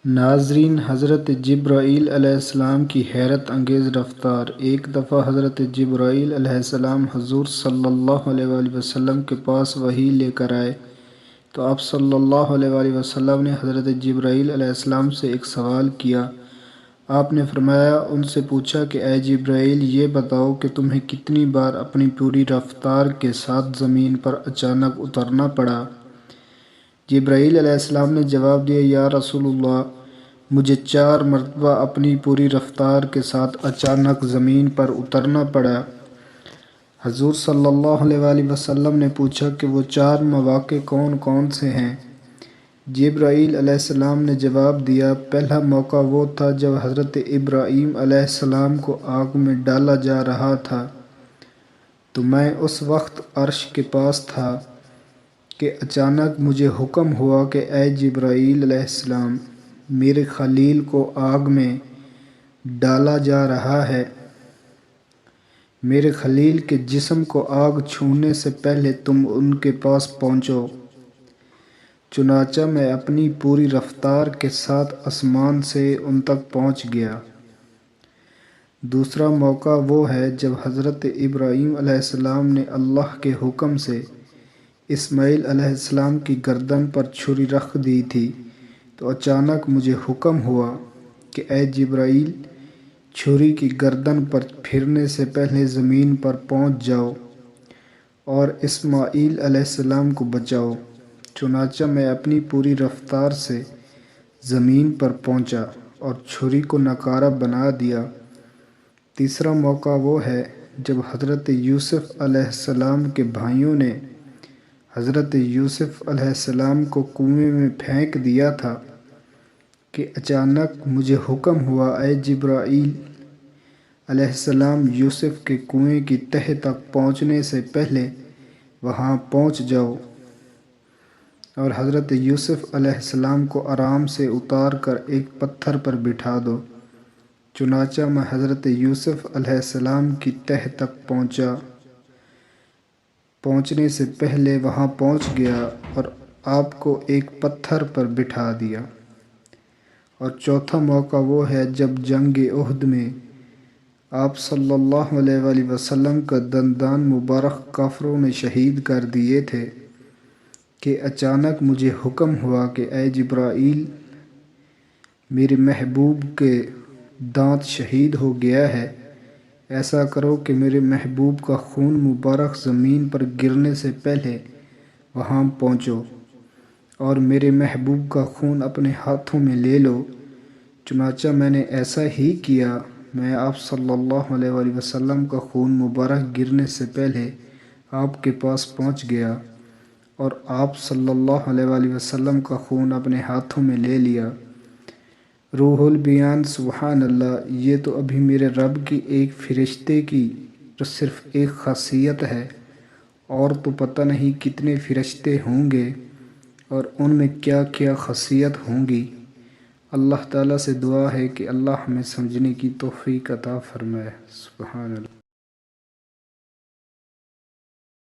ناظرین، حضرت جبرائیل علیہ السلام کی حیرت انگیز رفتار۔ ایک دفعہ حضرت جبرائیل علیہ السلام حضور صلی اللہ علیہ وآلہ وسلم کے پاس وحی لے کر آئے تو آپ صلی اللہ علیہ وآلہ وسلم نے حضرت جبرائیل علیہ السلام سے ایک سوال کیا۔ آپ نے فرمایا، ان سے پوچھا کہ اے جبرائیل، یہ بتاؤ کہ تمہیں کتنی بار اپنی پوری رفتار کے ساتھ زمین پر اچانک اترنا پڑا؟ جبرائیل علیہ السلام نے جواب دیا، یا رسول اللہ، مجھے 4 مرتبہ اپنی پوری رفتار کے ساتھ اچانک زمین پر اترنا پڑا۔ حضور صلی اللہ علیہ وآلہ وسلم نے پوچھا کہ وہ 4 مواقع کون کون سے ہیں؟ جبرائیل علیہ السلام نے جواب دیا، پہلا موقع وہ تھا جب حضرت ابراہیم علیہ السلام کو آگ میں ڈالا جا رہا تھا تو میں اس وقت عرش کے پاس تھا کہ اچانک مجھے حکم ہوا کہ اے جبرائیل علیہ السلام، میرے خلیل کو آگ میں ڈالا جا رہا ہے۔ میرے خلیل کے جسم کو آگ چھونے سے پہلے تم ان کے پاس پہنچو۔ چنانچہ میں اپنی پوری رفتار کے ساتھ آسمان سے ان تک پہنچ گیا۔ دوسرا موقع وہ ہے جب حضرت ابراہیم علیہ السلام نے اللہ کے حکم سے اسماعیل علیہ السلام کی گردن پر چھری رکھ دی تھی تو اچانک مجھے حکم ہوا کہ اے جبرائیل، چھری کی گردن پر پھرنے سے پہلے زمین پر پہنچ جاؤ اور اسماعیل علیہ السلام کو بچاؤ۔ چنانچہ میں اپنی پوری رفتار سے زمین پر پہنچا اور چھری کو ناکارہ بنا دیا۔ تیسرا موقع وہ ہے جب حضرت یوسف علیہ السلام کے بھائیوں نے حضرت یوسف علیہ السلام کو کنویں میں پھینک دیا تھا کہ اچانک مجھے حکم ہوا، اے جبرائیل علیہ السلام، یوسف کے کنویں کی تہہ تک پہنچنے سے پہلے وہاں پہنچ جاؤ اور حضرت یوسف علیہ السلام کو آرام سے اتار کر ایک پتھر پر بٹھا دو۔ چنانچہ میں حضرت یوسف علیہ السلام کی تہہ تک پہنچنے سے پہلے وہاں پہنچ گیا اور آپ کو ایک پتھر پر بٹھا دیا۔ اور چوتھا موقع وہ ہے جب جنگ احد میں آپ صلی اللہ علیہ وآلہ وسلم کا دندان مبارک کافروں نے شہید کر دیے تھے کہ اچانک مجھے حکم ہوا کہ اے جبرائیل، میرے محبوب کے دانت شہید ہو گیا ہے، ایسا کرو کہ میرے محبوب کا خون مبارک زمین پر گرنے سے پہلے وہاں پہنچو اور میرے محبوب کا خون اپنے ہاتھوں میں لے لو۔ چنانچہ میں نے ایسا ہی کیا۔ میں آپ صلی اللہ علیہ وآلہ وسلم کا خون مبارک گرنے سے پہلے آپ کے پاس پہنچ گیا اور آپ صلی اللہ علیہ وآلہ وسلم کا خون اپنے ہاتھوں میں لے لیا۔ روح البیان، سبحان اللہ، یہ تو ابھی میرے رب کی ایک فرشتے کی صرف ایک خاصیت ہے، اور تو پتہ نہیں کتنے فرشتے ہوں گے اور ان میں کیا کیا خاصیت ہوں گی۔ اللہ تعالیٰ سے دعا ہے کہ اللہ ہمیں سمجھنے کی توفیق عطا فرمائے۔ سبحان اللہ۔